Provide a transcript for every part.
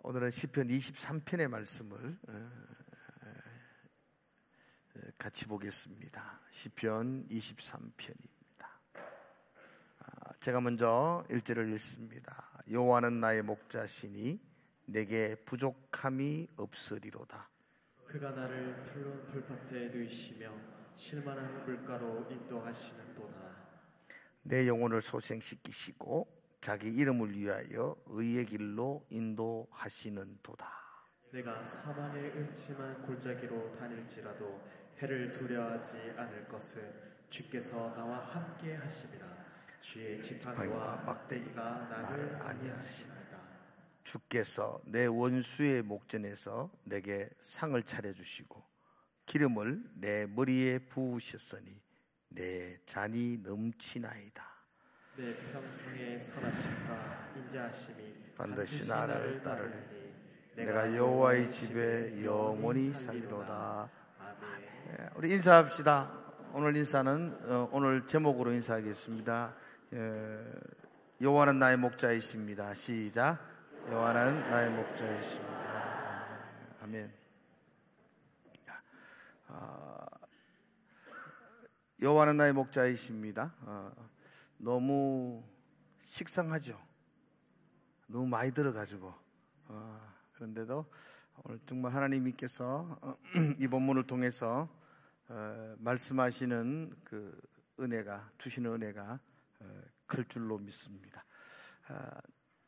오늘은 시편 23편의 말씀을 같이 보겠습니다. 시편 23편입니다. 제가 먼저 1절을 읽습니다. 여호와는 나의 목자시니 내게 부족함이 없으리로다. 그가 나를 푸른 풀밭에 누이시며 쉴만한 물가로 인도하시는도다. 내 영혼을 소생시키시고 자기 이름을 위하여 의의 길로 인도하시는도다. 내가 사망의 음침한 골짜기로 다닐지라도 해를 두려워하지 않을 것은 주께서 나와 함께 하심이라. 주의 지팡이와 막대기가 나를 안위하시나이다. 주께서 내 원수의 목전에서 내게 상을 차려주시고 기름을 내 머리에 부으셨으니 내 잔이 넘치나이다. 내 평생의 선하심과 인자하심이 반드시 나를 따르리니 내가 여호와의 집에 영원히 살리로다. 아멘. 우리 인사합시다. 오늘 인사는 오늘 제목으로 인사하겠습니다. 여호와는 나의 목자이십니다. 시작. 여호와는 나의 목자이십니다. 아멘. 여호와는 나의 목자이십니다. 너무 식상하죠. 너무 많이 들어가지고 그런데도 오늘 정말 하나님께서 이 본문을 통해서 말씀하시는 그 은혜가, 주시는 은혜가 클 줄로 믿습니다.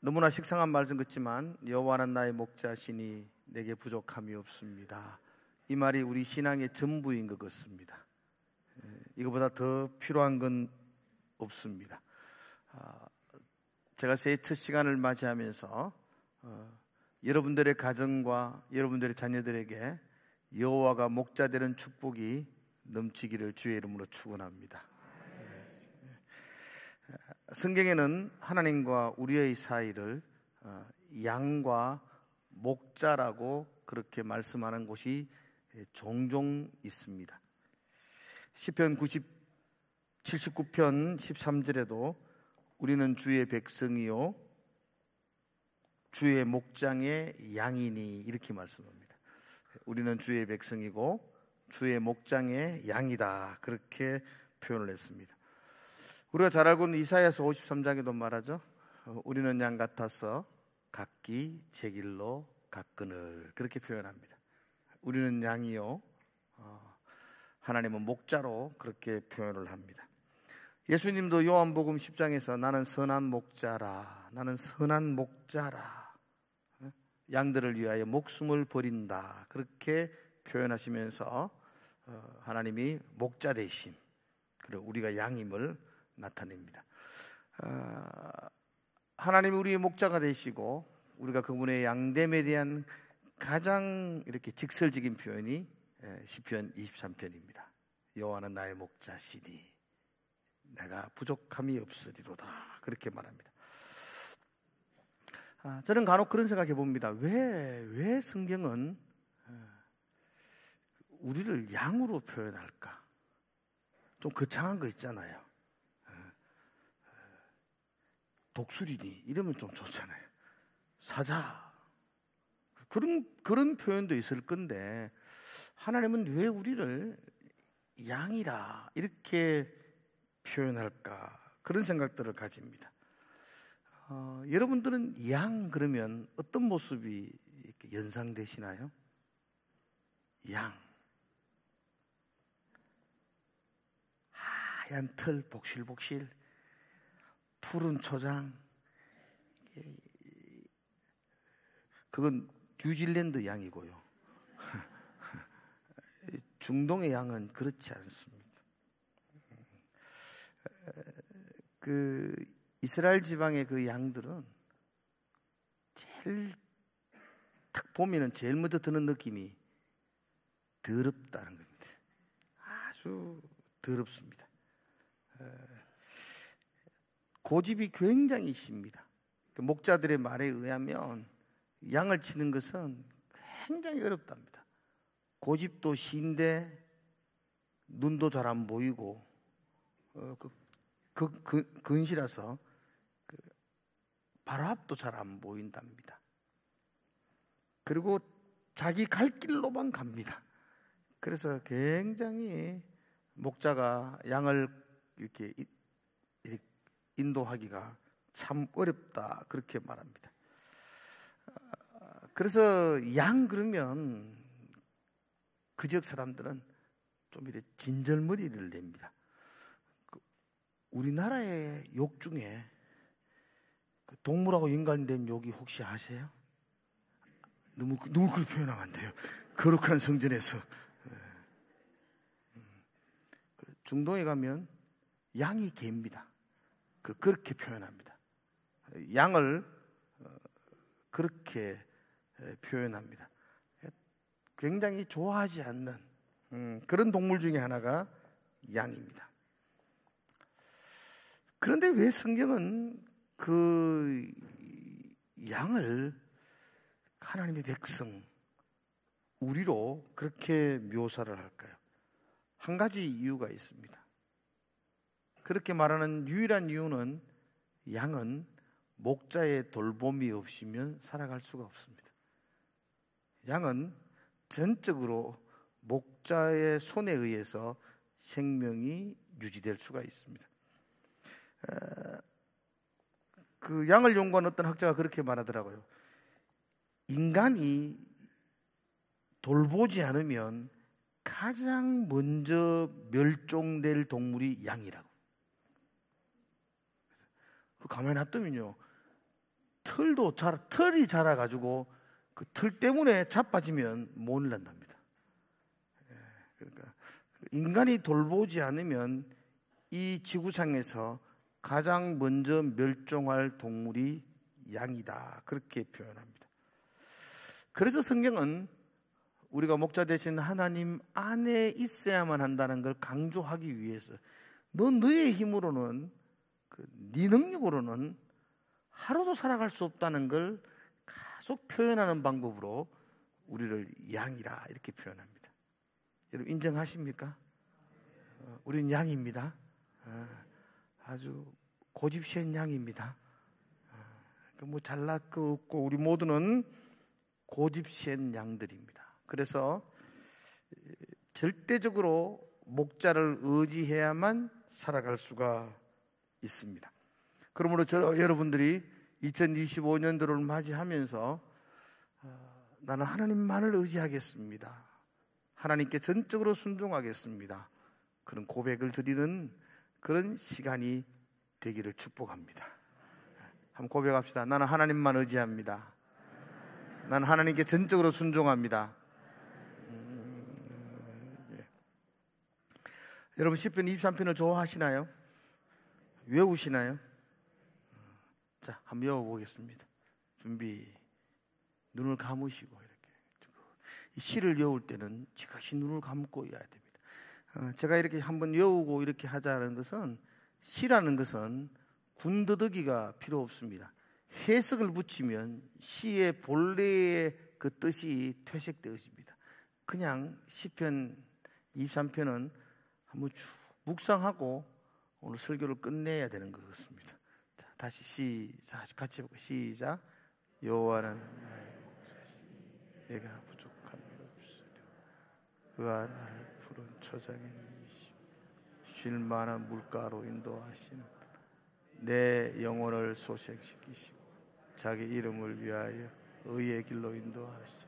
너무나 식상한 말씀 같지만 여호와는 나의 목자시니 내게 부족함이 없습니다. 이 말이 우리 신앙의 전부인 것 같습니다. 이거보다 더 필요한 건 없습니다. 제가 새해 첫 시간을 맞이하면서 여러분들의 가정과 여러분들의 자녀들에게 여호와가 목자 되는 축복이 넘치기를 주의 이름으로 축원합니다. 성경에는 하나님과 우리의 사이를 양과 목자라고 그렇게 말씀하는 곳이 종종 있습니다. 시편 79편 13절에도 우리는 주의 백성이요 주의 목장의 양이니 이렇게 말씀합니다. 우리는 주의 백성이고 주의 목장의 양이다 그렇게 표현을 했습니다. 우리가 잘 알고 있는 이사야서 53장에도 말하죠. 우리는 양 같아서 각기 제 길로 갔거늘 그렇게 표현합니다. 우리는 양이요 하나님은 목자로 그렇게 표현을 합니다. 예수님도 요한복음 10장에서 나는 선한 목자라, 나는 선한 목자라, 양들을 위하여 목숨을 버린다 그렇게 표현하시면서 하나님이 목자 되심, 그리고 우리가 양임을 나타냅니다. 하나님이 우리의 목자가 되시고 우리가 그분의 양됨에 대한 가장 이렇게 직설적인 표현이 시편 23편입니다. 여호와는 나의 목자시니 내가 부족함이 없으리로다 그렇게 말합니다. 저는 간혹 그런 생각해 봅니다. 왜 성경은 우리를 양으로 표현할까? 좀 거창한 거 있잖아요. 독수리니 이러면 좀 좋잖아요. 사자 그런 표현도 있을 건데 하나님은 왜 우리를 양이라 이렇게 표현할까? 그런 생각들을 가집니다. 여러분들은 양 그러면 어떤 모습이 이렇게 연상되시나요? 양, 하얀 털 복실복실, 푸른 초장, 그건 뉴질랜드 양이고요. 중동의 양은 그렇지 않습니다. 그 이스라엘 지방의 그 양들은 제일 딱 보면은 제일 먼저 드는 느낌이 더럽다는 겁니다. 아주 더럽습니다. 고집이 굉장히 심니다. 그 목자들의 말에 의하면 양을 치는 것은 굉장히 어렵답니다. 고집도 신데 눈도 잘 안 보이고 근시라서 바로 앞도 잘 안 보인답니다. 그리고 자기 갈 길로만 갑니다. 그래서 굉장히 목자가 양을 이렇게 인도하기가 참 어렵다, 그렇게 말합니다. 그래서 양 그러면 그 지역 사람들은 좀 이렇게 진절머리를 냅니다. 우리나라의 욕 중에 동물하고 연관된 욕이 혹시 아세요? 너무 그렇게 표현하면 안 돼요. 거룩한 성전에서. 중동에 가면 양이 개입니다. 그렇게 표현합니다. 양을 그렇게 표현합니다. 굉장히 좋아하지 않는 그런 동물 중에 하나가 양입니다. 그런데 왜 성경은 그 양을 하나님의 백성, 우리로 그렇게 묘사를 할까요? 한 가지 이유가 있습니다. 그렇게 말하는 유일한 이유는 양은 목자의 돌봄이 없으면 살아갈 수가 없습니다. 양은 전적으로 목자의 손에 의해서 생명이 유지될 수가 있습니다. 그 양을 연구한 어떤 학자가 그렇게 말하더라고요. 인간이 돌보지 않으면 가장 먼저 멸종될 동물이 양이라고. 가만히 놔두면요, 털이 자라가지고 그 털 때문에 자빠지면 못 일어납니다. 그러니까 인간이 돌보지 않으면 이 지구상에서 가장 먼저 멸종할 동물이 양이다, 그렇게 표현합니다. 그래서 성경은 우리가 목자 되신 하나님 안에 있어야만 한다는 걸 강조하기 위해서 너의 힘으로는 네 능력으로는 하루도 살아갈 수 없다는 걸 계속 표현하는 방법으로 우리를 양이라 이렇게 표현합니다. 여러분 인정하십니까? 우리는 양입니다. 아주 고집센 양입니다. 뭐 잘날 거 없고 우리 모두는 고집센 양들입니다. 그래서 절대적으로 목자를 의지해야만 살아갈 수가 있습니다. 그러므로 여러분들이 2025년도를 맞이하면서 나는 하나님만을 의지하겠습니다. 하나님께 전적으로 순종하겠습니다. 그런 고백을 드리는 그런 시간이 되기를 축복합니다. 한번 고백합시다. 나는 하나님만 의지합니다. 나는 하나님께 전적으로 순종합니다. 여러분 시편 23편을 좋아하시나요? 외우시나요? 자, 한번 외워보겠습니다. 준비. 눈을 감으시고 이렇게. 이 시를 외울 때는 지그시 눈을 감고 해야 됩니다. 제가 이렇게 한번 외우고 이렇게 하자는 것은, 시라는 것은 군더더기가 필요 없습니다. 해석을 붙이면 시의 본래의 그 뜻이 퇴색되어집니다. 그냥 시편 23편은 한번 쭉 묵상하고 오늘 설교를 끝내야 되는 것 같습니다. 자, 다시 시작, 같이 해볼까요? 시작. 여호와는 나의 목자시니 내가 부족함이 없으리라. 그가 나를 푸른 초장에 이시고 쉴 만한 물가로 인도하시는 내 영혼을 소생시키시고 자기 이름을 위하여 의의 길로 인도하시고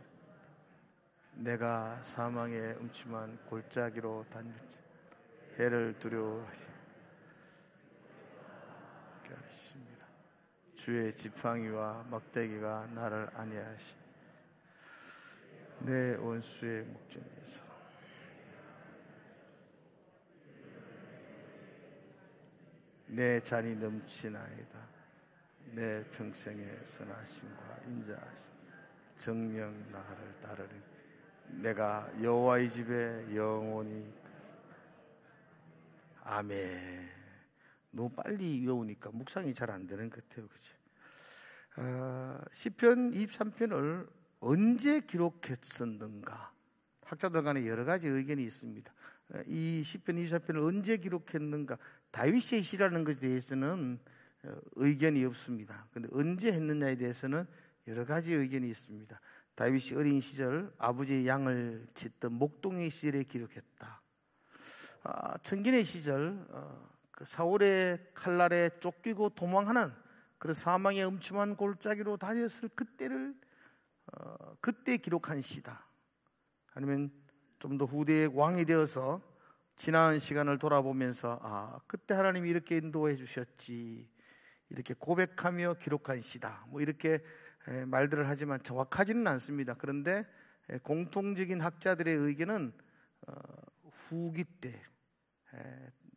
내가 사망의 음침한 골짜기로 다닐지 해를 두려워하시고 주의 지팡이와 막대기가 나를 안위하시 내 원수의 목전에서 내 잔이 넘치나이다. 내 평생의 선하심과 인자하심 정녕 나를 따르리. 내가 여호와의 집에 영원히. 아멘. 너무 빨리 외우니까 묵상이 잘 안 되는 것 같아요. 그죠? 시편 23편을 언제 기록했었는가? 학자들 간에 여러 가지 의견이 있습니다. 이 시편 24편을 언제 기록했는가? 다윗의 시라는 것에 대해서는 의견이 없습니다. 그런데 언제 했느냐에 대해서는 여러 가지 의견이 있습니다. 다윗이 어린 시절 아버지의 양을 짖던 목동의 시절에 기록했다. 청년의 시절 그 사울의 칼날에 쫓기고 도망하는 그런 사망의 음침한 골짜기로 다녔을 그때 기록한 시다. 아니면 좀 더 후대의 왕이 되어서 지난 시간을 돌아보면서 그때 하나님이 이렇게 인도해 주셨지, 이렇게 고백하며 기록한 시다, 뭐 이렇게 말들을 하지만 정확하지는 않습니다. 그런데 공통적인 학자들의 의견은 후기 때,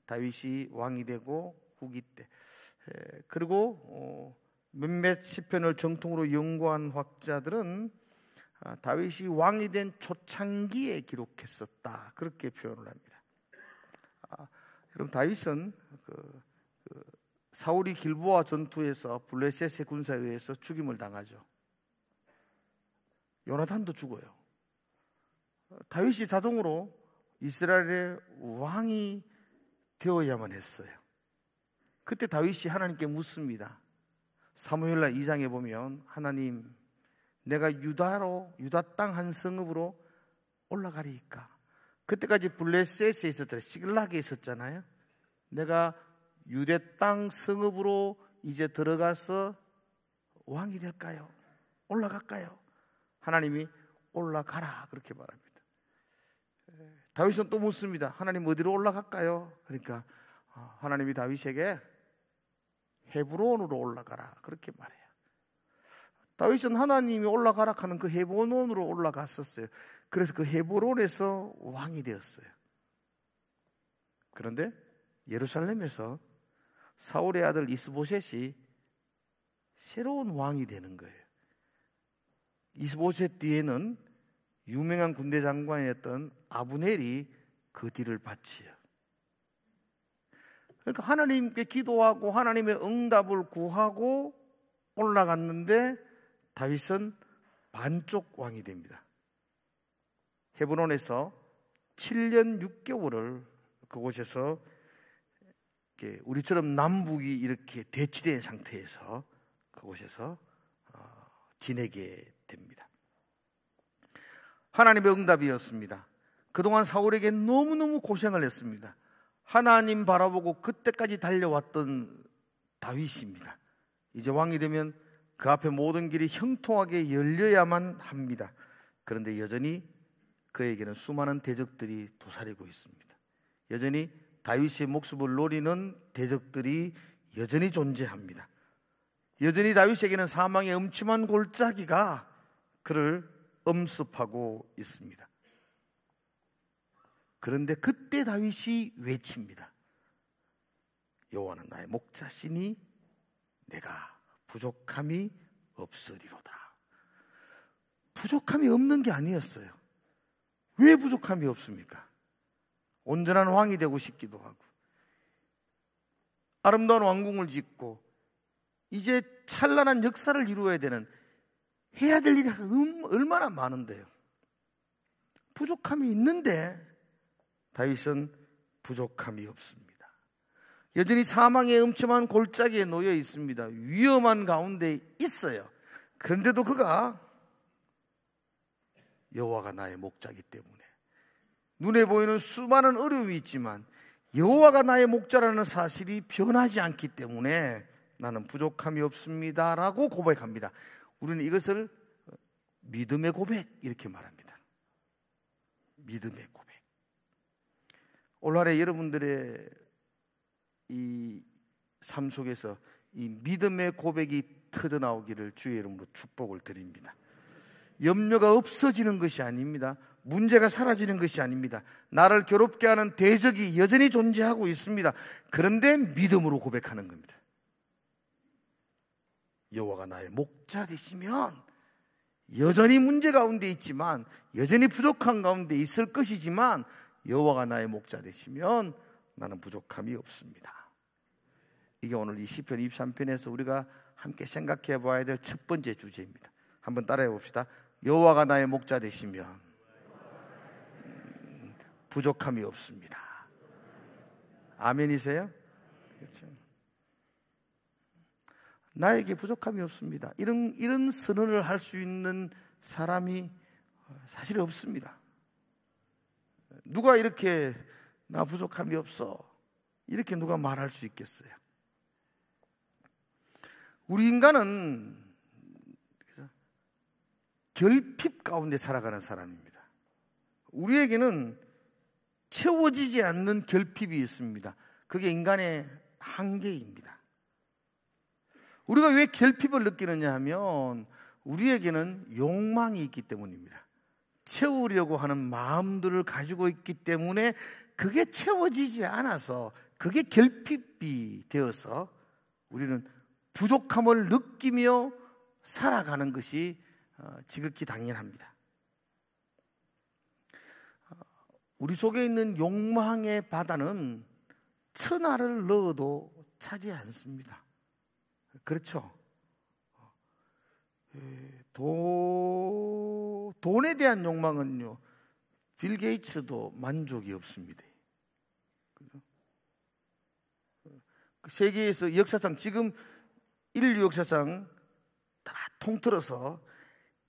다윗이 왕이 되고 후기 때, 그리고 몇몇 시편을 정통으로 연구한 학자들은 다윗이 왕이 된 초창기에 기록했었다, 그렇게 표현을 합니다. 여러분, 다윗은 사울이 길보아 전투에서 블레셋의 군사에 의해서 죽임을 당하죠. 요나단도 죽어요. 다윗이 자동으로 이스라엘의 왕이 되어야만 했어요. 그때 다윗이 하나님께 묻습니다. 사무엘라 2장에 보면, 하나님, 내가 유다 땅 한 성읍으로 올라가리이까. 그때까지 블레셋에 있었잖아요. 시글락에 있었잖아요. 내가 유대 땅 성읍으로 이제 들어가서 왕이 될까요? 올라갈까요? 하나님이 올라가라, 그렇게 말합니다. 다윗은 또 묻습니다. 하나님, 어디로 올라갈까요? 그러니까 하나님이 다윗에게 헤브론으로 올라가라, 그렇게 말해요. 다윗은 하나님이 올라가라 하는 그 헤브론으로 올라갔었어요. 그래서 그 헤브론에서 왕이 되었어요. 그런데 예루살렘에서 사울의 아들 이스보셋이 새로운 왕이 되는 거예요. 이스보셋 뒤에는 유명한 군대 장관이었던 아브넬이 그 뒤를 바치요. 그러니까 하나님께 기도하고 하나님의 응답을 구하고 올라갔는데 다윗은 반쪽 왕이 됩니다. 헤브론에서 7년 6개월을 그곳에서 우리처럼 남북이 이렇게 대치된 상태에서 그곳에서 지내게 됩니다. 하나님의 응답이었습니다. 그동안 사울에게 너무너무 고생을 했습니다. 하나님 바라보고 그때까지 달려왔던 다윗입니다. 이제 왕이 되면 그 앞에 모든 길이 형통하게 열려야만 합니다. 그런데 여전히 그에게는 수많은 대적들이 도사리고 있습니다. 여전히 다윗의 목숨을 노리는 대적들이 여전히 존재합니다. 여전히 다윗에게는 사망의 음침한 골짜기가 그를 엄습하고 있습니다. 그런데 그때 다윗이 외칩니다. 여호와는 나의 목자시니 내가 부족함이 없으리로다. 부족함이 없는 게 아니었어요. 왜 부족함이 없습니까? 온전한 왕이 되고 싶기도 하고, 아름다운 왕궁을 짓고 이제 찬란한 역사를 이루어야 되는, 해야 될 일이 얼마나 많은데요. 부족함이 있는데 다윗은 부족함이 없습니다. 여전히 사망의 음침한 골짜기에 놓여 있습니다. 위험한 가운데 있어요. 그런데도 그가 여호와가 나의 목자이기 때문에, 눈에 보이는 수많은 어려움이 있지만 여호와가 나의 목자라는 사실이 변하지 않기 때문에 나는 부족함이 없습니다라고 고백합니다. 우리는 이것을 믿음의 고백 이렇게 말합니다. 믿음의 고백. 올한해 여러분들의 이 삶 속에서 이 믿음의 고백이 터져나오기를 주의 이름으로 축복을 드립니다. 염려가 없어지는 것이 아닙니다. 문제가 사라지는 것이 아닙니다. 나를 괴롭게 하는 대적이 여전히 존재하고 있습니다. 그런데 믿음으로 고백하는 겁니다. 여호와가 나의 목자 되시면, 여전히 문제 가운데 있지만, 여전히 부족한 가운데 있을 것이지만 여호와가 나의 목자 되시면 나는 부족함이 없습니다. 이게 오늘 이 시편 23편에서 우리가 함께 생각해 봐야 될 첫 번째 주제입니다. 한번 따라해 봅시다. 여호와가 나의 목자 되시면 부족함이 없습니다. 아멘이세요? 그렇죠. 나에게 부족함이 없습니다. 이런 선언을 할 수 있는 사람이 사실 없습니다. 누가 이렇게 나 부족함이 없어 이렇게 누가 말할 수 있겠어요? 우리 인간은 결핍 가운데 살아가는 사람입니다. 우리에게는 채워지지 않는 결핍이 있습니다. 그게 인간의 한계입니다. 우리가 왜 결핍을 느끼느냐 하면 우리에게는 욕망이 있기 때문입니다. 채우려고 하는 마음들을 가지고 있기 때문에 그게 채워지지 않아서 그게 결핍이 되어서 우리는 부족함을 느끼며 살아가는 것이 지극히 당연합니다. 우리 속에 있는 욕망의 바다는 천하를 넣어도 차지 않습니다. 그렇죠? 돈에 대한 욕망은요, 빌 게이츠도 만족이 없습니다. 세계에서 역사상, 지금 인류 역사상 다 통틀어서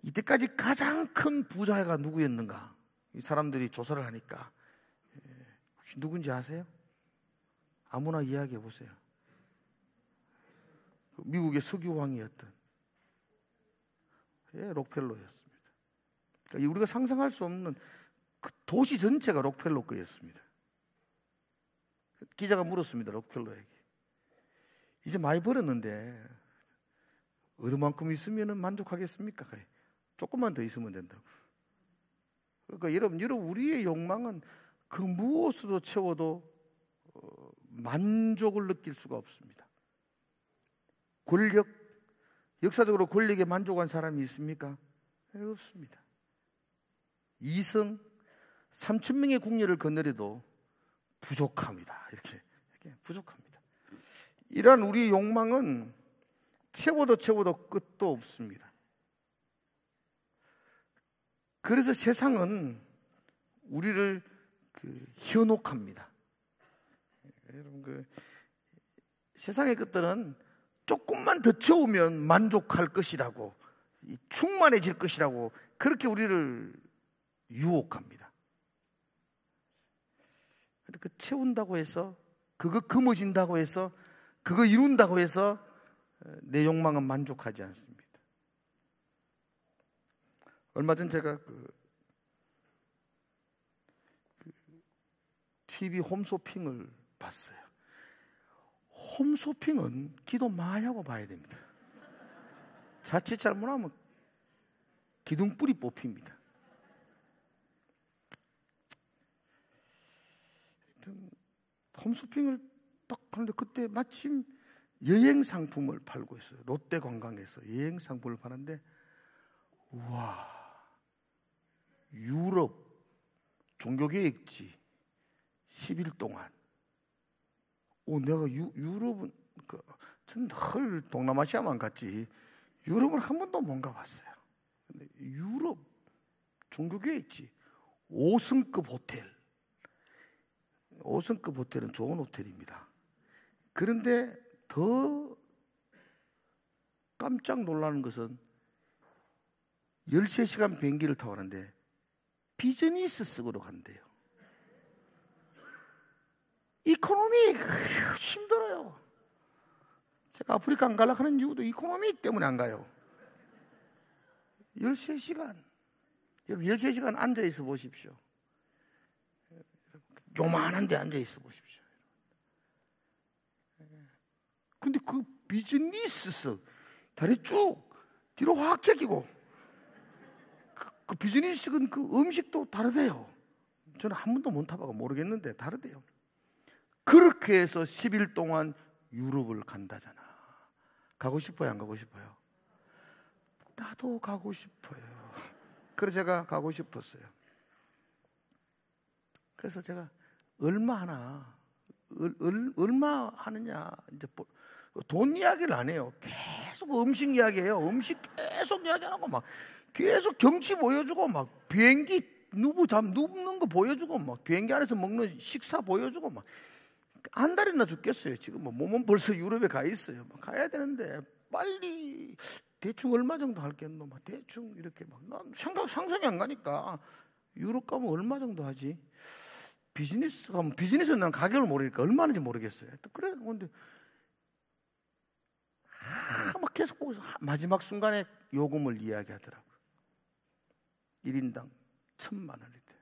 이때까지 가장 큰 부자가 누구였는가? 이 사람들이 조사를 하니까 혹시 누군지 아세요? 아무나 이야기해 보세요. 미국의 석유왕이었던 록펠러였습니다. 그러니까 우리가 상상할 수 없는 그 도시 전체가 록펠러 거였습니다. 기자가 물었습니다. 록펠러에게. 이제 많이 벌었는데 얼마만큼 있으면 만족하겠습니까? 조금만 더 있으면 된다고. 그러니까 여러분 우리의 욕망은 그 무엇으로 채워도 만족을 느낄 수가 없습니다. 권력, 역사적으로 권력에 만족한 사람이 있습니까? 없습니다. 이성, 3,000명의 국녀를 거느려도 부족합니다. 이렇게 부족합니다. 이러한 우리의 욕망은 채워도 끝도 없습니다. 그래서 세상은 우리를 현혹합니다. 여러분, 세상의 것들은 조금만 더 채우면 만족할 것이라고, 충만해질 것이라고 그렇게 우리를 유혹합니다. 그 채운다고 해서, 그거 금어진다고 해서, 그거 이룬다고 해서 내 욕망은 만족하지 않습니다. 얼마 전 제가 TV 홈쇼핑을 봤어요. 홈쇼핑은 기도 많이 하고 봐야 됩니다. 자칫 잘못하면 기둥뿌리 뽑힙니다. 홈쇼핑을 딱 하는데 그때 마침 여행 상품을 팔고 있어요. 롯데관광에서 여행 상품을 파는데, 우와, 유럽 종교계획지 10일 동안. 내가 유럽은 전 늘 동남아시아만 갔지 유럽은 한 번도 못 가봤어요. 근데 유럽 종교계획지 5성급 호텔. 5성급 호텔은 좋은 호텔입니다. 그런데 더 깜짝 놀라는 것은 13시간 비행기를 타고 가는데 비즈니스석으로 간대요. 이코노미 힘들어요. 제가 아프리카 안 가려고 하는 이유도 이코노미 때문에 안 가요. 13시간. 여러분 13시간 앉아있어 보십시오. 요만한 데 앉아있어 보십시오. 근데 그 비즈니스석 다리 쭉 뒤로 확 제끼고 그 비즈니스석은 그 음식도 다르대요. 저는 한 번도 못 타봐서 모르겠는데 다르대요. 그렇게 해서 10일 동안 유럽을 간다잖아. 가고 싶어요, 안 가고 싶어요? 나도 가고 싶어요. 그래서 제가 가고 싶었어요. 그래서 제가 얼마 하느냐, 이제 돈 이야기를 안 해요. 계속 음식 이야기해요. 음식 계속 이야기 안 하고 막 계속 경치 보여주고 막 비행기 눕는 거 보여주고 막 비행기 안에서 먹는 식사 보여주고 막 한 달이나 죽겠어요. 지금 몸은 벌써 유럽에 가 있어요. 가야 되는데 빨리 대충 얼마 정도 할겠노? 막 대충 이렇게 막 난 상상이 안 가니까 유럽 가면 얼마 정도 하지? 비즈니스 가면 비즈니스는 난 가격을 모르니까 얼마인지 모르겠어요. 그래 근데 막 계속 보고서 마지막 순간에 요금을 이야기하더라고요. 1인당 1,000,000원이 돼.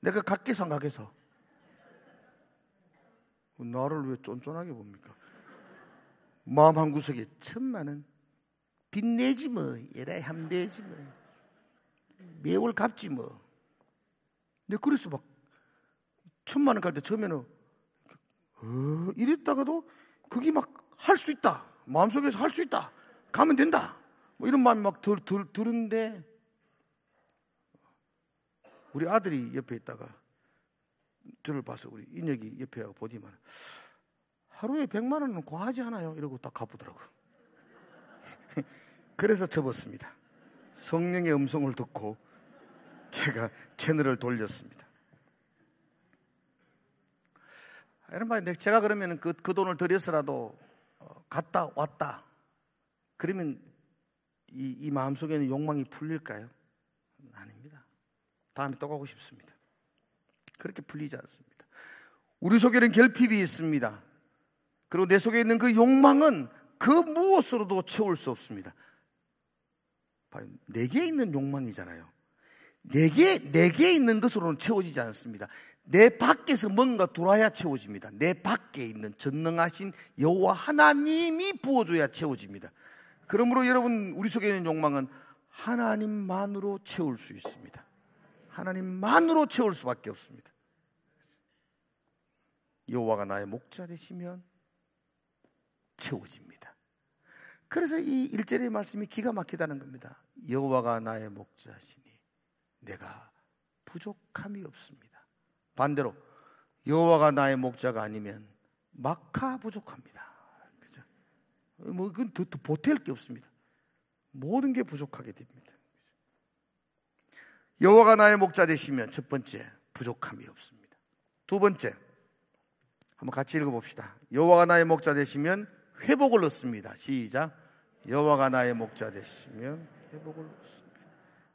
내가 각계산 가게서 나를 왜 쫀쫀하게 봅니까? 마음 한구석에 1,000,000원 빚내지 뭐 에라이 함대지 뭐 매월 갚지 뭐. 내가 그래서 막 1,000,000원 갈 때 처음에는 이랬다가도 그게 막 할 수 있다 마음속에서 할 수 있다 가면 된다 뭐 이런 마음이 막 드는데 우리 아들이 옆에 있다가 저를 봐서 우리 인혁이 옆에 보지만 하루에 100,000원은 과하지 않아요 이러고 딱 갚더라고요. 그래서 접었습니다. 성령의 음성을 듣고 제가 채널을 돌렸습니다. 이런 말인데 제가 그러면 그 돈을 들여서라도 갔다 왔다 그러면 이 마음속에는 욕망이 풀릴까요? 아닙니다. 다음에 또 가고 싶습니다. 그렇게 풀리지 않습니다. 우리 속에는 결핍이 있습니다. 그리고 내 속에 있는 그 욕망은 그 무엇으로도 채울 수 없습니다. 내게 있는 욕망이잖아요. 내게 있는 것으로는 채워지지 않습니다. 내 밖에서 뭔가 들어와야 채워집니다. 내 밖에 있는 전능하신 여호와 하나님이 부어줘야 채워집니다. 그러므로 여러분 우리 속에 있는 욕망은 하나님만으로 채울 수 있습니다. 하나님만으로 채울 수밖에 없습니다. 여호와가 나의 목자 되시면 채워집니다. 그래서 이 1절의 말씀이 기가 막히다는 겁니다. 여호와가 나의 목자시니 내가 부족함이 없습니다. 반대로 여호와가 나의 목자가 아니면 막하 부족합니다. 그죠? 뭐 그건 더 보탤 게 없습니다. 모든 게 부족하게 됩니다. 여호와가 나의 목자 되시면 첫 번째 부족함이 없습니다. 두 번째 한번 같이 읽어봅시다. 여호와가 나의 목자 되시면 회복을 얻습니다. 시작. 여호와가 나의 목자 되시면 회복을 얻습니다.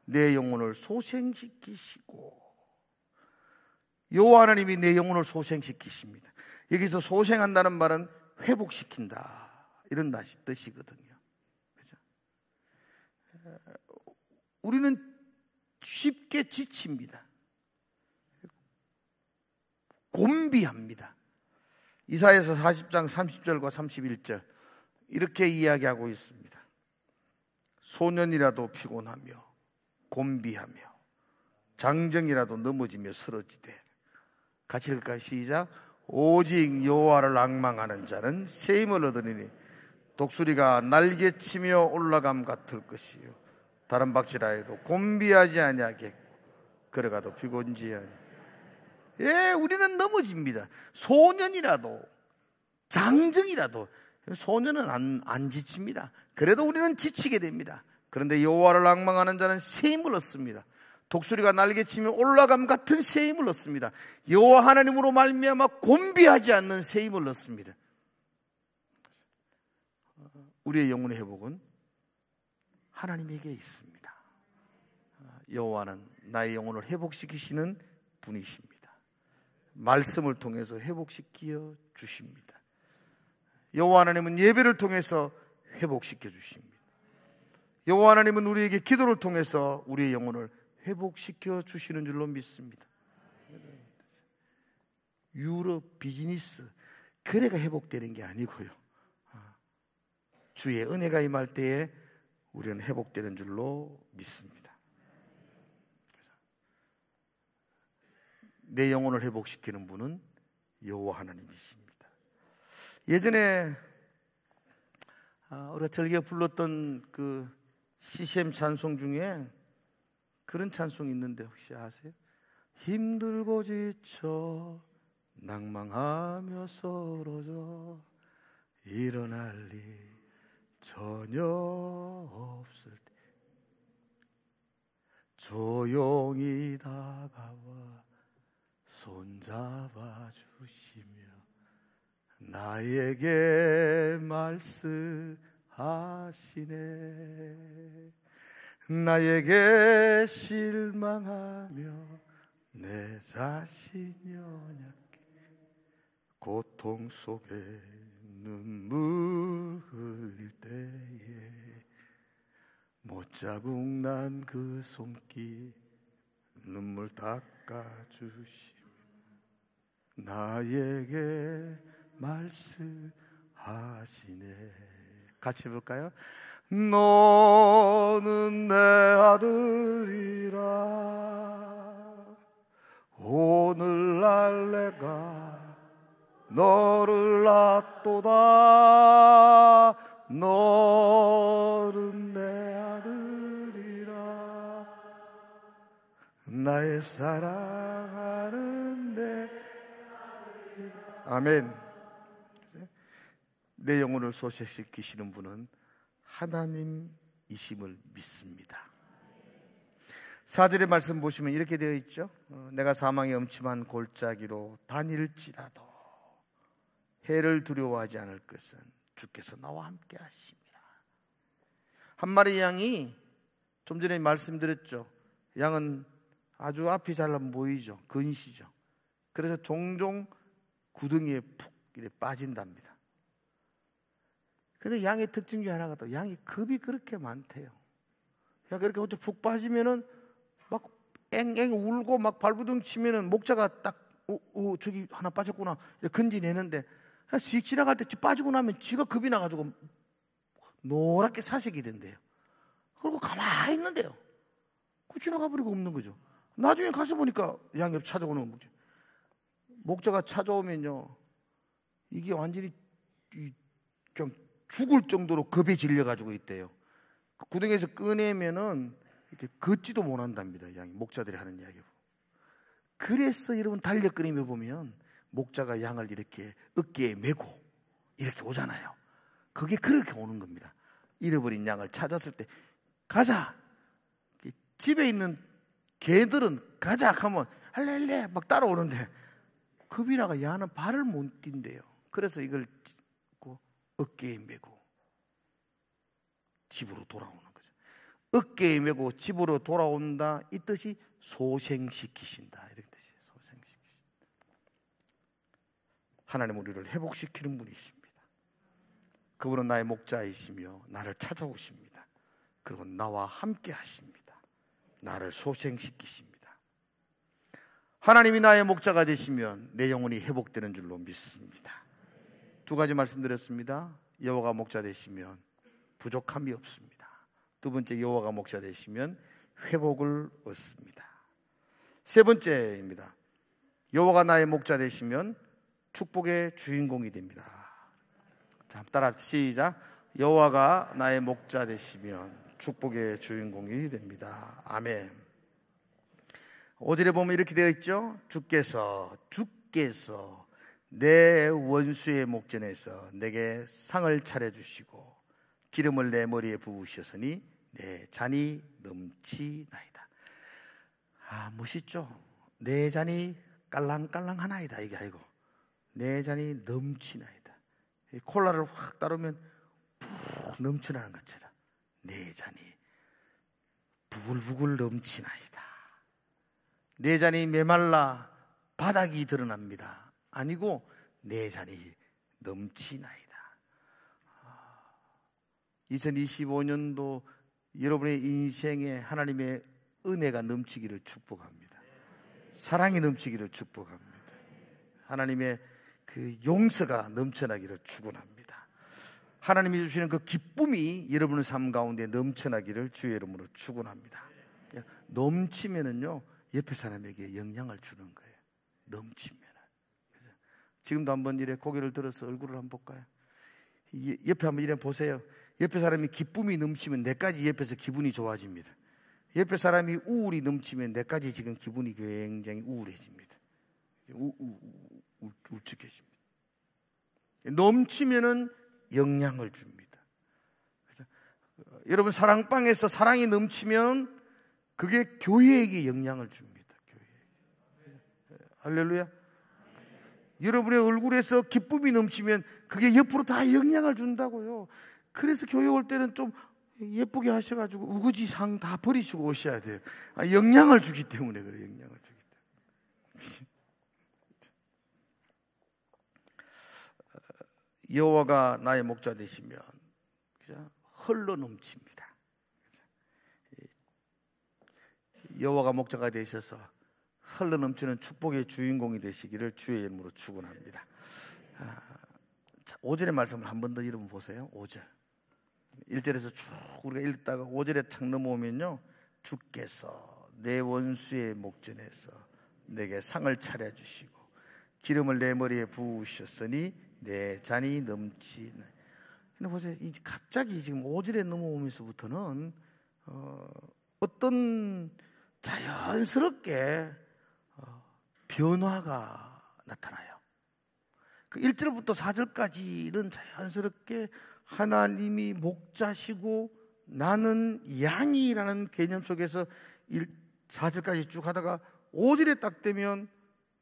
내 영혼을 소생시키시고 여호와 하나님이 내 영혼을 소생시키십니다. 여기서 소생한다는 말은 회복시킨다 이런 뜻이거든요. 그죠? 우리는 쉽게 지칩니다. 곤비합니다. 이사야서 40장 30절과 31절 이렇게 이야기하고 있습니다. 소년이라도 피곤하며 곤비하며 장정이라도 넘어지며 쓰러지되 같이 읽을까요? 시작. 오직 여호와를 앙망하는 자는 새 힘을 얻으리니 독수리가 날개치며 올라감 같을 것이요 다른 박질하 해도 곤비하지 아니하겠고 걸어가도 피곤지 아니. 예, 우리는 넘어집니다. 소년이라도 장정이라도 소년은 안 지칩니다. 그래도 우리는 지치게 됩니다. 그런데 여호와를 앙망하는 자는 새 힘을 얻습니다. 독수리가 날개치며 올라감 같은 새 힘을 얻습니다. 여호와 하나님으로 말미암아 곤비하지 않는 새 힘을 얻습니다. 우리의 영혼의 회복은 하나님에게 있습니다. 여호와는 나의 영혼을 회복시키시는 분이십니다. 말씀을 통해서 회복시켜 주십니다. 여호와 하나님은 예배를 통해서 회복시켜 주십니다. 여호와 하나님은 우리에게 기도를 통해서 우리의 영혼을 회복시켜 주시는 줄로 믿습니다. 유럽 비즈니스 거래가 회복되는 게 아니고요. 주의 은혜가 임할 때에 우리는 회복되는 줄로 믿습니다. 내 영혼을 회복시키는 분은 여호와 하나님이십니다. 예전에 우리가 즐겨 불렀던 그 CCM 찬송 중에 그런 찬송이 있는데 혹시 아세요? 힘들고 지쳐 낭망하며 쓰러져 일어날 일 전혀 없을 때 조용히 다가와 손잡아 주시며 나에게 말씀하시네. 나에게 실망하며 내 자신이 연약해 고통 속에 눈물 흘릴 때에 못자국 난 그 손길 눈물 닦아주시며 나에게 말씀하시네. 같이 해볼까요? 너는 내 아들이라 오늘날 내가 너를 낳도다. 너는 내 아들이라 나의 사랑하는 내 아들이라. 아멘. 내 영혼을 소생시키시는 분은 하나님이심을 믿습니다. 4절의 말씀 보시면 이렇게 되어 있죠. 내가 사망의 음침한 골짜기로 다닐지라도 해를 두려워하지 않을 것은 주께서 나와 함께 하십니다. 한 마리 양이 좀 전에 말씀드렸죠. 양은 아주 앞이 잘 안 보이죠. 근시죠. 그래서 종종 구덩이에 푹 이렇게 빠진답니다. 근데 양의 특징 중에 하나가 또 양이 겁이 그렇게 많대요. 야, 그렇게 혼자 푹 빠지면은 막 앵앵 울고 막 발부둥 치면은 목자가 딱 저기 하나 빠졌구나 이렇게 건지내는데 씩 지나갈 때 빠지고 나면 지가 겁이 나가지고 노랗게 사색이 된대요. 그리고 가만히 있는데요. 그 지나가 버리고 없는 거죠. 나중에 가서 보니까 양이 찾아오는 거죠. 목자가 찾아오면요, 이게 완전히 그냥 죽을 정도로 겁에 질려가지고 있대요. 그 구덩이에서 꺼내면은 이렇게 걷지도 못한답니다. 양이 목자들이 하는 이야기고. 그래서 여러분 달력그림에 보면 목자가 양을 이렇게 어깨에 메고 이렇게 오잖아요. 그게 그렇게 오는 겁니다. 잃어버린 양을 찾았을 때 가자. 집에 있는 개들은 가자 하면 할렐레 막 따라오는데 겁이 나가 양은 발을 못 뛴대요. 그래서 이걸 어깨에 메고 집으로 돌아오는 거죠. 어깨에 메고 집으로 돌아온다 이 뜻이 소생시키신다 이렇게 뜻이에요. 소생시키신다. 하나님 우리를 회복시키는 분이십니다. 그분은 나의 목자이시며 나를 찾아오십니다. 그리고 나와 함께 하십니다. 나를 소생시키십니다. 하나님이 나의 목자가 되시면 내 영혼이 회복되는 줄로 믿습니다. 두 가지 말씀드렸습니다. 여호와가 목자 되시면 부족함이 없습니다. 두 번째, 여호와가 목자 되시면 회복을 얻습니다. 세 번째입니다. 여호와가 나의 목자 되시면 축복의 주인공이 됩니다. 자, 따라 시작. 여호와가 나의 목자 되시면 축복의 주인공이 됩니다. 아멘. 5절에 보면 이렇게 되어 있죠. 주께서 내 원수의 목전에서 내게 상을 차려주시고 기름을 내 머리에 부으셨으니 내 잔이 넘치나이다. 아, 멋있죠? 내 잔이 깔랑깔랑하나이다 이게 아니고 내 잔이 넘치나이다. 콜라를 확 따르면 푹 넘쳐나는 것처럼 내 잔이 부글부글 넘치나이다. 내 잔이 메말라 바닥이 드러납니다. 아니고 내 잔이 넘치나이다. 2025년도 여러분의 인생에 하나님의 은혜가 넘치기를 축복합니다. 사랑이 넘치기를 축복합니다. 하나님의 그 용서가 넘쳐나기를 축원합니다. 하나님이 주시는 그 기쁨이 여러분의 삶 가운데 넘쳐나기를 주의 이름으로 축원합니다. 넘치면은요 옆에 사람에게 영향을 주는 거예요. 넘치면. 지금도 한번 이래 고개를 들어서 얼굴을 한번 볼까요? 옆에 한번 이래 보세요. 옆에 사람이 기쁨이 넘치면 내까지 옆에서 기분이 좋아집니다. 옆에 사람이 우울이 넘치면 내까지 지금 기분이 굉장히 우울해집니다. 울적해집니다. 넘치면은 영향을 줍니다. 그래서 여러분 사랑방에서 사랑이 넘치면 그게 교회에게 영향을 줍니다. 교회에게. 할렐루야. 여러분의 얼굴에서 기쁨이 넘치면 그게 옆으로 다 영향을 준다고요. 그래서 교회 올 때는 좀 예쁘게 하셔가지고 우거지 상 다 버리시고 오셔야 돼요. 영향을 주기 때문에 그래요. 영향을 주기 때문에. 여호와가 나의 목자 되시면 흘러 넘칩니다. 여호와가 목자가 되셔서 흘러 넘치는 축복의 주인공이 되시기를 주의 이름으로 축원합니다. 5절의 말씀을 한 번 더 여러분 보세요. 5절 1절에서 쭉 우리가 읽다가 5절에 탁 넘어오면요, 주께서 내 원수의 목전에서 내게 상을 차려주시고 기름을 내 머리에 부으셨으니 내 잔이 넘치네. 근데 보세요, 갑자기 지금 5절에 넘어오면서부터는 어떤 자연스럽게 변화가 나타나요. 그 1절부터 4절까지는 자연스럽게 하나님이 목자시고 나는 양이라는 개념 속에서 4절까지 쭉 하다가 5절에 딱 되면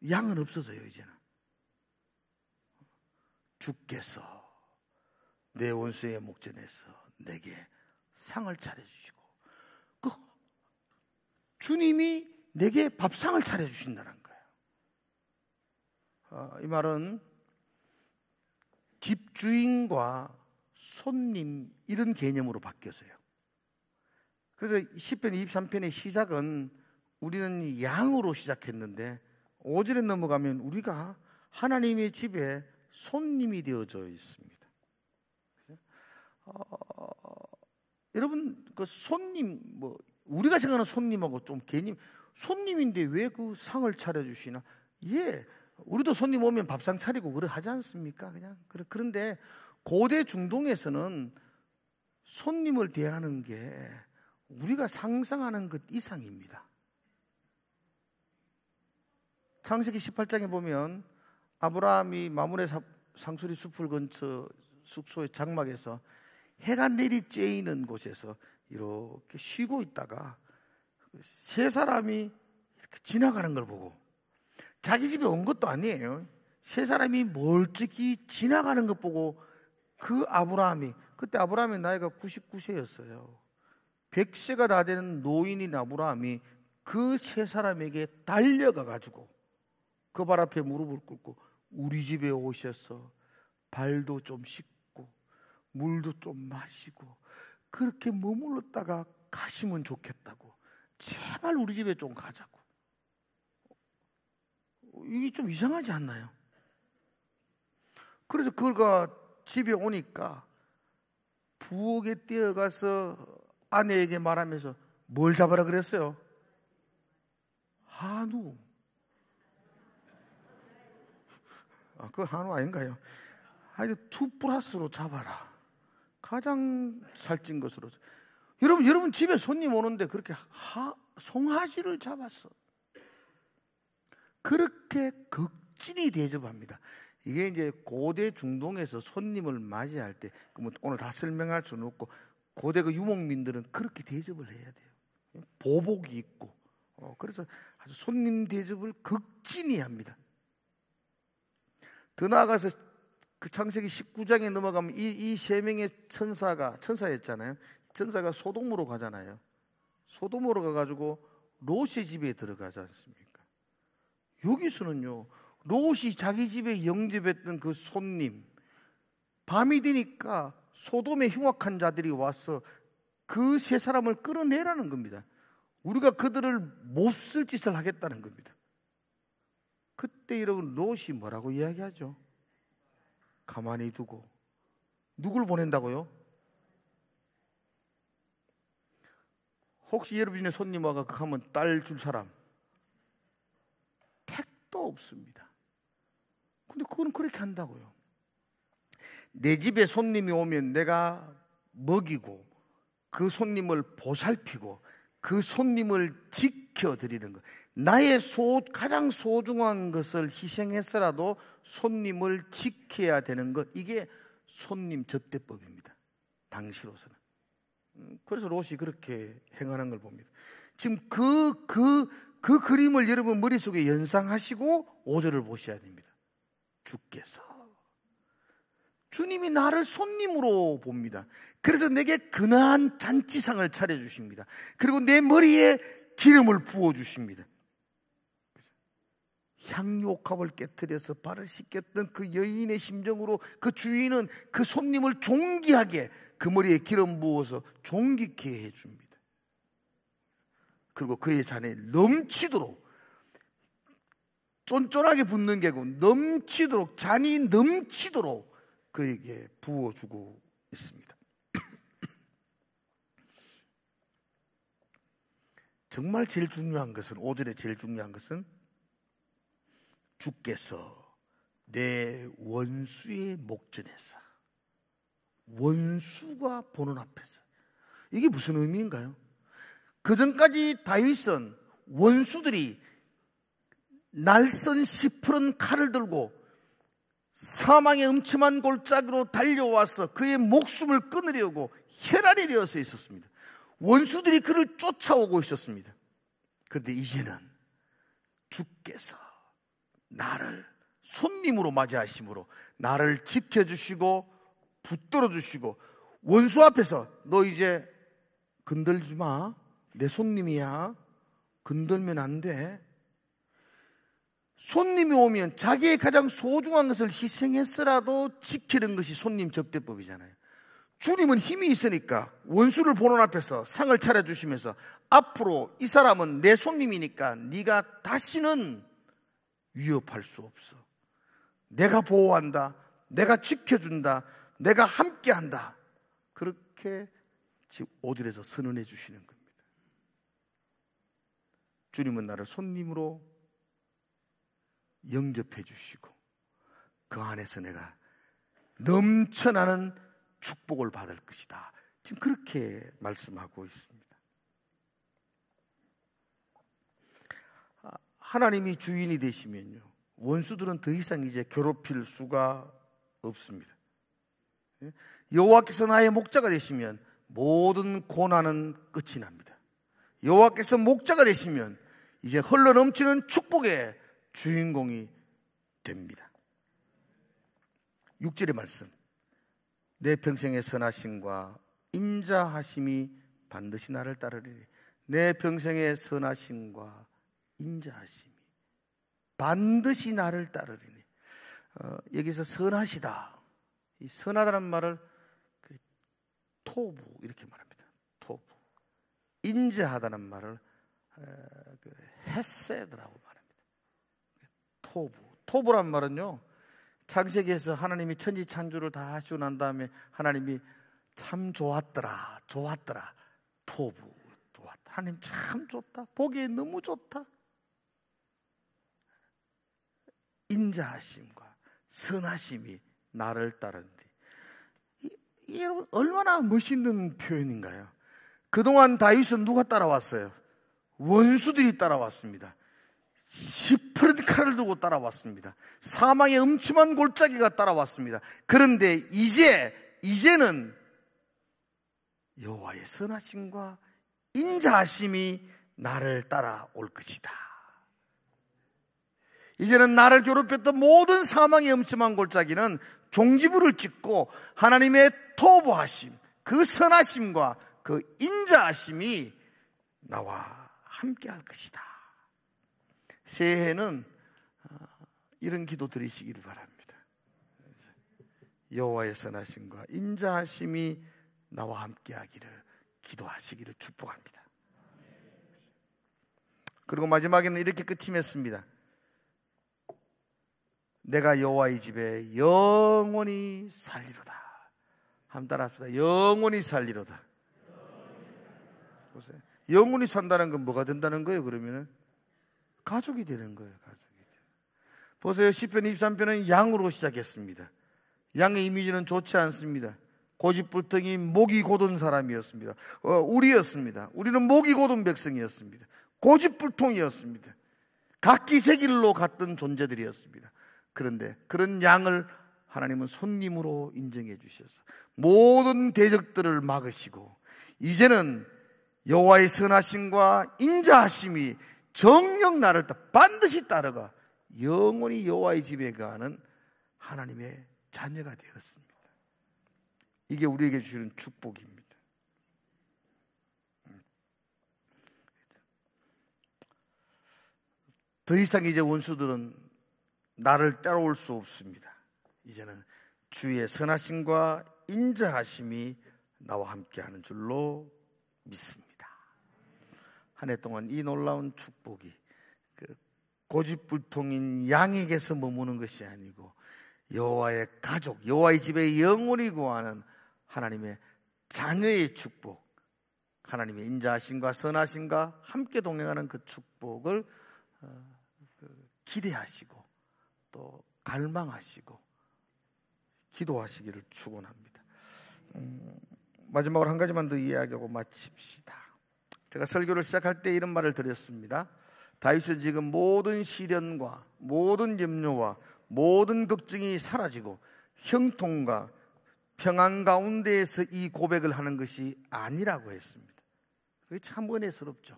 양은 없어져요. 이제는 주께서 내 원수의 목전에서 내게 상을 차려주시고, 그 주님이 내게 밥상을 차려주신다는 거예요. 이 말은 집주인과 손님 이런 개념으로 바뀌었어요. 그래서 시편 23편의 시작은 우리는 양으로 시작했는데 5절에 넘어가면 우리가 하나님의 집에 손님이 되어져 있습니다. 여러분, 그 손님, 우리가 생각하는 손님하고 좀 개념, 손님인데 왜 그 상을 차려주시나? 예, 우리도 손님 오면 밥상 차리고 그래 하지 않습니까? 그런데 고대 중동에서는 손님을 대하는 게 우리가 상상하는 것 이상입니다. 창세기 18장에 보면 아브라함이 마므레 상수리 숲을 근처 숙소의 장막에서 해가 내리쬐이는 곳에서 이렇게 쉬고 있다가 세 사람이 이렇게 지나가는 걸 보고, 자기 집에 온 것도 아니에요. 세 사람이 멀찍이 지나가는 것 보고 그 아브라함이, 그때 아브라함의 나이가 99세였어요. 100세가 다 되는 노인인 아브라함이 그 세 사람에게 달려가 가지고 그 발 앞에 무릎을 꿇고 우리 집에 오셔서 발도 좀 씻고 물도 좀 마시고 그렇게 머물렀다가 가시면 좋겠다고, 제발 우리 집에 좀 가자고. 이게 좀 이상하지 않나요? 그래서 그가 집에 오니까 부엌에 뛰어가서 아내에게 말하면서 뭘 잡아라 그랬어요? 한우. 그건 한우 아닌가요? 아주 2+로 잡아라. 가장 살찐 것으로. 여러분 집에 손님 오는데 그렇게 송아지를 잡았어. 그렇게 극진히 대접합니다. 이게 이제 고대 중동에서 손님을 맞이할 때, 오늘 다 설명할 수는 없고, 고대 그 유목민들은 그렇게 대접을 해야 돼요. 보복이 있고, 그래서 아주 손님 대접을 극진히 합니다. 더 나아가서 그 창세기 19장에 넘어가면 이 세 명의 천사였잖아요. 천사가 소돔으로 가잖아요. 소돔으로 가가지고 롯의 집에 들어가지 않습니까? 여기서는요, 롯이 자기 집에 영접했던 그 손님, 밤이 되니까 소돔의 흉악한 자들이 와서 그 세 사람을 끌어내라는 겁니다. 우리가 그들을 몹쓸 짓을 하겠다는 겁니다. 그때 여러분 롯이 뭐라고 이야기하죠? 가만히 두고. 누굴 보낸다고요? 혹시 여러분의 손님 와가 하면 딸 줄 사람? 택도 없습니다. 근데 그건 그렇게 한다고요. 내 집에 손님이 오면 내가 먹이고 그 손님을 보살피고 그 손님을 지켜드리는 것. 나의 가장 소중한 것을 희생해서라도 손님을 지켜야 되는 것. 이게 손님 접대법입니다. 당시로서는. 그래서 롯이 그렇게 행하는 걸 봅니다. 지금 그 그림을 여러분 머릿속에 연상하시고 5절을 보셔야 됩니다. 주께서. 주님이 나를 손님으로 봅니다. 그래서 내게 근한 잔치상을 차려주십니다. 그리고 내 머리에 기름을 부어주십니다. 향유옥합을 깨뜨려서 발을 씻겼던 그 여인의 심정으로 그 주인은 그 손님을 존귀하게 그 머리에 기름 부어서 존귀케 해줍니다. 그리고 그의 잔에 넘치도록, 쫀쫀하게 붓는 게 아니고 넘치도록, 잔이 넘치도록 그에게 부어주고 있습니다. 정말 제일 중요한 것은, 5절에 제일 중요한 것은 주께서 내 원수의 목전에서, 원수가 보는 앞에서. 이게 무슨 의미인가요? 그 전까지 다윗은 원수들이 날선 시퍼런 칼을 들고 사망의 음침한 골짜기로 달려와서 그의 목숨을 끊으려고 혈안이 되어서 있었습니다. 원수들이 그를 쫓아오고 있었습니다. 그런데 이제는 주께서 나를 손님으로 맞이하심으로 나를 지켜주시고 붙들어 주시고, 원수 앞에서 너 이제 건들지 마, 내 손님이야, 건들면 안 돼. 손님이 오면 자기의 가장 소중한 것을 희생했으라도 지키는 것이 손님 접대법이잖아요. 주님은 힘이 있으니까 원수를 보는 앞에서 상을 차려주시면서 앞으로 이 사람은 내 손님이니까 네가 다시는 위협할 수 없어. 내가 보호한다, 내가 지켜준다, 내가 함께한다. 그렇게 지금 5절에서 선언해 주시는 겁니다. 주님은 나를 손님으로 영접해 주시고 그 안에서 내가 넘쳐나는 축복을 받을 것이다. 지금 그렇게 말씀하고 있습니다. 하나님이 주인이 되시면요, 원수들은 더 이상 이제 괴롭힐 수가 없습니다. 여호와께서 나의 목자가 되시면 모든 고난은 끝이 납니다. 여호와께서 목자가 되시면 이제 흘러넘치는 축복의 주인공이 됩니다. 6절의 말씀, 내 평생의 선하심과 인자하심이 반드시 나를 따르리니. 내 평생의 선하심과 인자하심이 반드시 나를 따르리니. 여기서 선하시다, 이 선하다는 말을 토부 이렇게 말합니다. 토부. 인자하다는 말을 헤세드라고 말합니다. 토부. 토부란 말은요, 창세기에서 하나님이 천지 창조를 다 하시고 난 다음에 하나님이 참 좋았더라, 좋았더라. 토부, 좋았다. 하나님 참 좋다, 보기에 너무 좋다. 인자하심과 선하심이 나를 따른다. 이게 여러분 얼마나 멋있는 표현인가요? 그동안 다윗은 누가 따라왔어요? 원수들이 따라왔습니다. 시퍼런 칼을 들고 따라왔습니다. 사망의 음침한 골짜기가 따라왔습니다. 그런데 이제는 여호와의 선하심과 인자하심이 나를 따라올 것이다. 이제는 나를 괴롭혔던 모든 사망의 음침한 골짜기는 종지부를 찍고 하나님의 토부하심, 그 선하심과 그 인자하심이 나와 함께할 것이다. 새해에는 이런 기도 드리시기를 바랍니다. 여호와의 선하심과 인자하심이 나와 함께하기를 기도하시기를 축복합니다. 그리고 마지막에는 이렇게 끝이 맺습니다. 내가 여호와의 집에 영원히 살리로다. 한번 따라합시다. 영원히 살리로다. 보세요. 영원히 산다는 건 뭐가 된다는 거예요? 그러면은 가족이 되는 거예요. 가족이 돼요. 보세요. 시편 23편은 양으로 시작했습니다. 양의 이미지는 좋지 않습니다. 고집불통이 목이 곧은 사람이었습니다. 우리였습니다. 우리는 목이 곧은 백성이었습니다. 고집불통이었습니다. 각기 제 길로 갔던 존재들이었습니다. 그런데 그런 양을 하나님은 손님으로 인정해 주셔서 모든 대적들을 막으시고 이제는 여호와의 선하심과 인자하심이 정녕 나를 반드시 따라가 영원히 여호와의 집에 가는 하나님의 자녀가 되었습니다. 이게 우리에게 주시는 축복입니다. 더 이상 이제 원수들은 나를 따라올 수 없습니다. 이제는 주의 선하심과 인자하심이 나와 함께하는 줄로 믿습니다. 한 해 동안 이 놀라운 축복이 고집불통인 양에게서 머무는 것이 아니고 여호와의 가족, 여호와의 집에 영원히 거하는 하나님의 자녀의 축복, 하나님의 인자하심과 선하심과 함께 동행하는 그 축복을 기대하시고 또 갈망하시고 기도하시기를 축원합니다. 마지막으로 한 가지만 더 이야기하고 마칩시다. 제가 설교를 시작할 때 이런 말을 드렸습니다. 다윗은 지금 모든 시련과 모든 염려와 모든 걱정이 사라지고 형통과 평안 가운데에서 이 고백을 하는 것이 아니라고 했습니다. 그게 참 은혜스럽죠.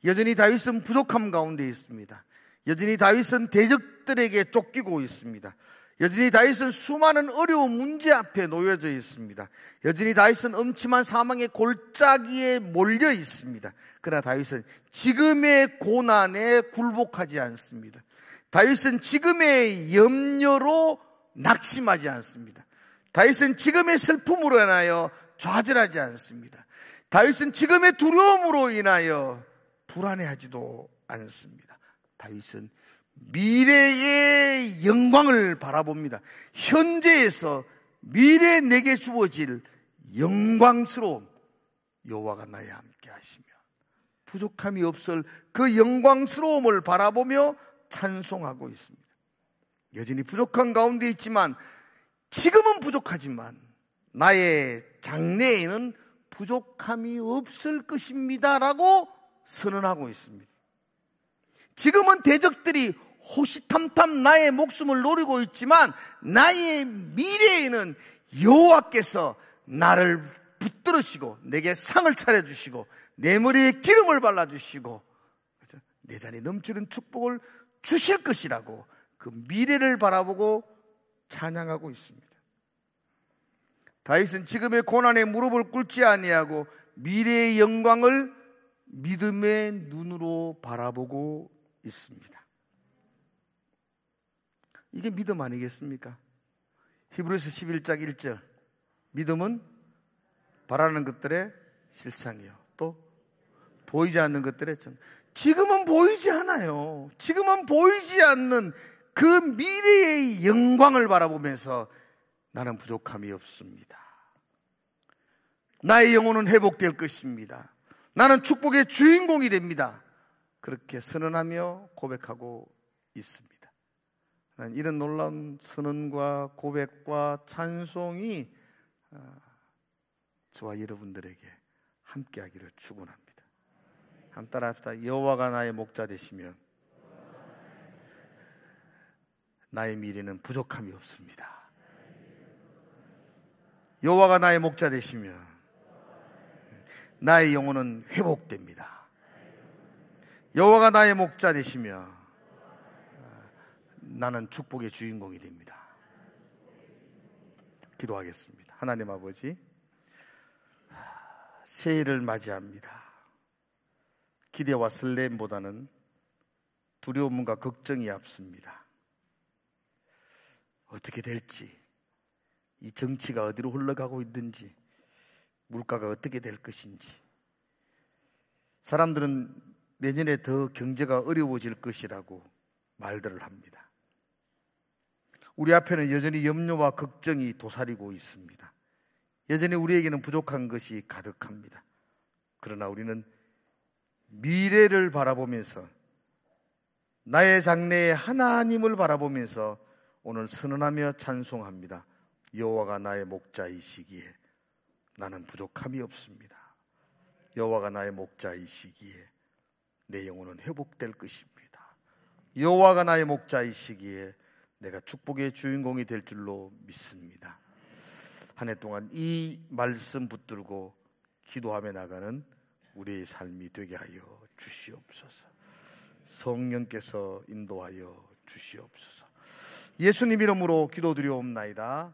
여전히 다윗은 부족함 가운데 있습니다. 여전히 다윗은 대적들에게 쫓기고 있습니다. 여전히 다윗은 수많은 어려운 문제 앞에 놓여져 있습니다. 여전히 다윗은 음침한 사망의 골짜기에 몰려 있습니다. 그러나 다윗은 지금의 고난에 굴복하지 않습니다. 다윗은 지금의 염려로 낙심하지 않습니다. 다윗은 지금의 슬픔으로 인하여 좌절하지 않습니다. 다윗은 지금의 두려움으로 인하여 불안해하지도 않습니다. 다윗은 미래의 영광을 바라봅니다. 현재에서 미래에 내게 주어질 영광스러움, 여호와가 나와 함께 하시며 부족함이 없을 그 영광스러움을 바라보며 찬송하고 있습니다. 여전히 부족한 가운데 있지만, 지금은 부족하지만 나의 장래에는 부족함이 없을 것입니다 라고 선언하고 있습니다. 지금은 대적들이 호시탐탐 나의 목숨을 노리고 있지만 나의 미래에는 여호와께서 나를 붙들으시고 내게 상을 차려주시고 내 머리에 기름을 발라주시고 내 잔에 넘치는 축복을 주실 것이라고 그 미래를 바라보고 찬양하고 있습니다. 다윗은 지금의 고난에 무릎을 꿇지 아니하고 미래의 영광을 믿음의 눈으로 바라보고 있습니다. 이게 믿음 아니겠습니까? 히브리서 11장 1절, 믿음은 바라는 것들의 실상이요 또 보이지 않는 것들의 정. 지금은 보이지 않아요. 지금은 보이지 않는 그 미래의 영광을 바라보면서 나는 부족함이 없습니다. 나의 영혼은 회복될 것입니다. 나는 축복의 주인공이 됩니다. 그렇게 선언하며 고백하고 있습니다. 이런 놀라운 선언과 고백과 찬송이 저와 여러분들에게 함께하기를 축원합니다. 한번 따라합시다. 여호와가 나의 목자 되시면 나의 미래는 부족함이 없습니다. 여호와가 나의 목자 되시면 나의 영혼은 회복됩니다. 여호와가 나의 목자 되시며 나는 축복의 주인공이 됩니다. 기도하겠습니다. 하나님 아버지, 새해를 맞이합니다. 기대와 설렘보다는 두려움과 걱정이 앞섭니다. 어떻게 될지, 이 정치가 어디로 흘러가고 있는지, 물가가 어떻게 될 것인지, 사람들은 내년에 더 경제가 어려워질 것이라고 말들을 합니다. 우리 앞에는 여전히 염려와 걱정이 도사리고 있습니다. 여전히 우리에게는 부족한 것이 가득합니다. 그러나 우리는 미래를 바라보면서 나의 장래의 하나님을 바라보면서 오늘 선언하며 찬송합니다. 여호와가 나의 목자이시기에 나는 부족함이 없습니다. 여호와가 나의 목자이시기에 내 영혼은 회복될 것입니다. 여호와가 나의 목자이시기에 내가 축복의 주인공이 될 줄로 믿습니다. 한 해 동안 이 말씀 붙들고 기도하며 나가는 우리의 삶이 되게 하여 주시옵소서. 성령께서 인도하여 주시옵소서. 예수님 이름으로 기도드리옵나이다.